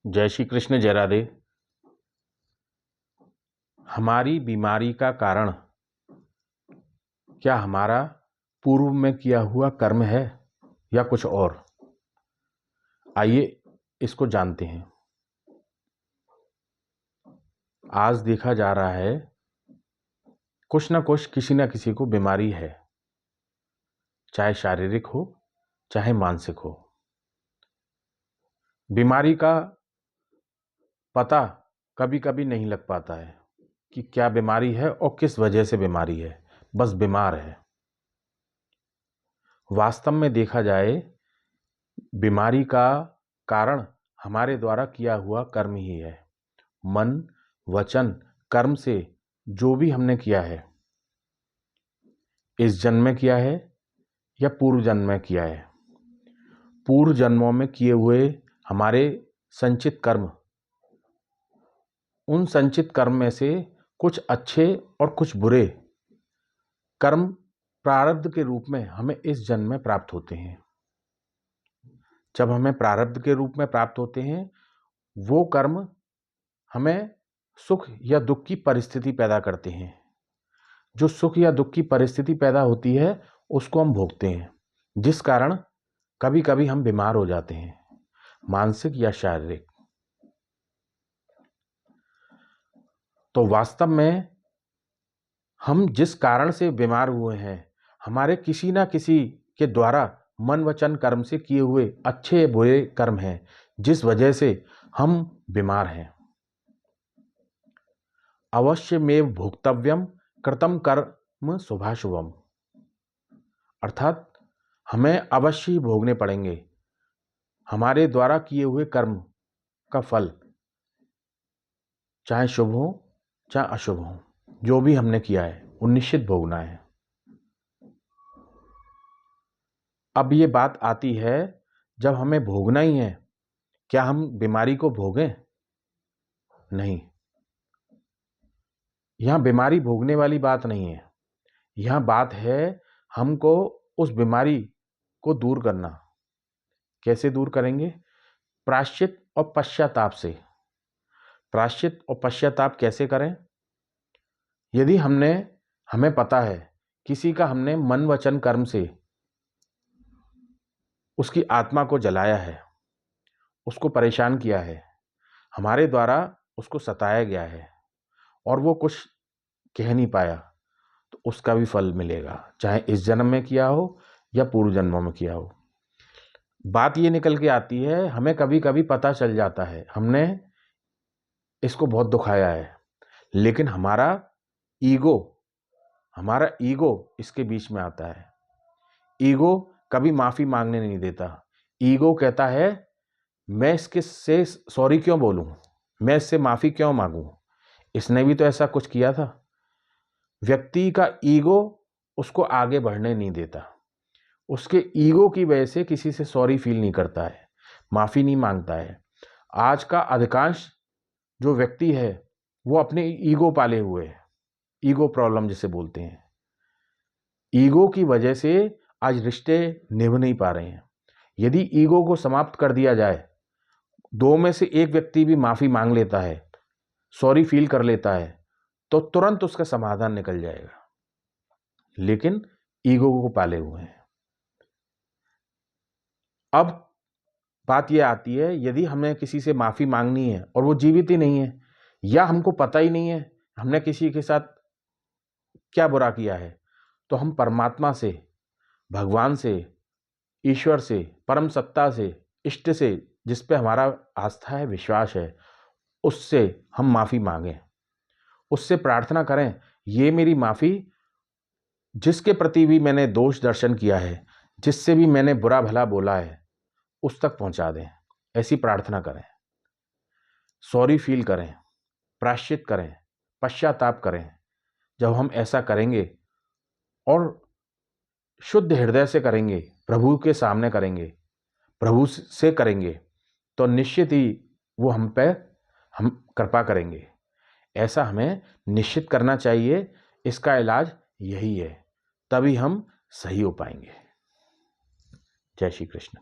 जय श्री कृष्ण, जय राधे। हमारी बीमारी का कारण क्या हमारा पूर्व में किया हुआ कर्म है या कुछ और? आइए इसको जानते हैं। आज देखा जा रहा है कुछ ना कुछ किसी ना किसी को बीमारी है, चाहे शारीरिक हो चाहे मानसिक हो। बीमारी का पता कभी कभी नहीं लग पाता है कि क्या बीमारी है और किस वजह से बीमारी है, बस बीमार है। वास्तव में देखा जाए, बीमारी का कारण हमारे द्वारा किया हुआ कर्म ही है। मन, वचन, कर्म से जो भी हमने किया है, इस जन्म में किया है या पूर्व जन्म में किया है, पूर्व जन्मों में किए हुए हमारे संचित कर्म, उन संचित कर्म में से कुछ अच्छे और कुछ बुरे कर्म प्रारब्ध के रूप में हमें इस जन्म में प्राप्त होते हैं। जब हमें प्रारब्ध के रूप में प्राप्त होते हैं, वो कर्म हमें सुख या दुख की परिस्थिति पैदा करते हैं। जो सुख या दुख की परिस्थिति पैदा होती है उसको हम भोगते हैं, जिस कारण कभी कभी हम बीमार हो जाते हैं, मानसिक या शारीरिक। तो वास्तव में हम जिस कारण से बीमार हुए हैं, हमारे किसी ना किसी के द्वारा मन वचन कर्म से किए हुए अच्छे बुरे कर्म हैं, जिस वजह से हम बीमार हैं। अवश्यमेव भोक्तव्यम कृतम कर्म शुभाशुभम, अर्थात हमें अवश्य ही भोगने पड़ेंगे हमारे द्वारा किए हुए कर्म का फल, चाहे शुभ हो चाहे अशुभ हो। जो भी हमने किया है वो निश्चित भोगना है। अब ये बात आती है, जब हमें भोगना ही है, क्या हम बीमारी को भोगें? नहीं, यहाँ बीमारी भोगने वाली बात नहीं है। यहाँ बात है हमको उस बीमारी को दूर करना। कैसे दूर करेंगे? प्रायश्चित और पश्चाताप से। प्रायश्चित और पश्चाताप कैसे करें? यदि हमें पता है किसी का हमने मन वचन कर्म से उसकी आत्मा को जलाया है, उसको परेशान किया है, हमारे द्वारा उसको सताया गया है और वो कुछ कह नहीं पाया, तो उसका भी फल मिलेगा, चाहे इस जन्म में किया हो या पूर्व जन्मों में किया हो। बात ये निकल के आती है, हमें कभी कभी पता चल जाता है हमने इसको बहुत दुखाया है, लेकिन हमारा ईगो इसके बीच में आता है। ईगो कभी माफ़ी मांगने नहीं देता। ईगो कहता है मैं इसके से सॉरी क्यों बोलूं, मैं इससे माफ़ी क्यों मांगूं, इसने भी तो ऐसा कुछ किया था। व्यक्ति का ईगो उसको आगे बढ़ने नहीं देता। उसके ईगो की वजह से किसी से सॉरी फील नहीं करता है, माफ़ी नहीं मांगता है। आज का अधिकांश जो व्यक्ति है वो अपने ईगो पाले हुए है, ईगो प्रॉब्लम जिसे बोलते हैं। ईगो की वजह से आज रिश्ते निभ नहीं पा रहे हैं। यदि ईगो को समाप्त कर दिया जाए, दो में से एक व्यक्ति भी माफ़ी मांग लेता है, सॉरी फील कर लेता है, तो तुरंत उसका समाधान निकल जाएगा। लेकिन ईगो को पाले हुए हैं। अब बात यह आती है, यदि हमें किसी से माफ़ी मांगनी है और वो जीवित ही नहीं है, या हमको पता ही नहीं है हमने किसी के साथ क्या बुरा किया है, तो हम परमात्मा से, भगवान से, ईश्वर से, परम सत्ता से, इष्ट से, जिस पे हमारा आस्था है, विश्वास है, उससे हम माफ़ी मांगें, उससे प्रार्थना करें, ये मेरी माफ़ी जिसके प्रति भी मैंने दोष दर्शन किया है, जिससे भी मैंने बुरा भला बोला है, उस तक पहुंचा दें। ऐसी प्रार्थना करें, सॉरी फील करें, प्रायश्चित करें, पश्चाताप करें। जब हम ऐसा करेंगे और शुद्ध हृदय से करेंगे, प्रभु के सामने करेंगे, प्रभु से करेंगे, तो निश्चित ही वो हम कृपा करेंगे। ऐसा हमें निश्चित करना चाहिए। इसका इलाज यही है, तभी हम सही हो पाएंगे। जय श्री कृष्ण।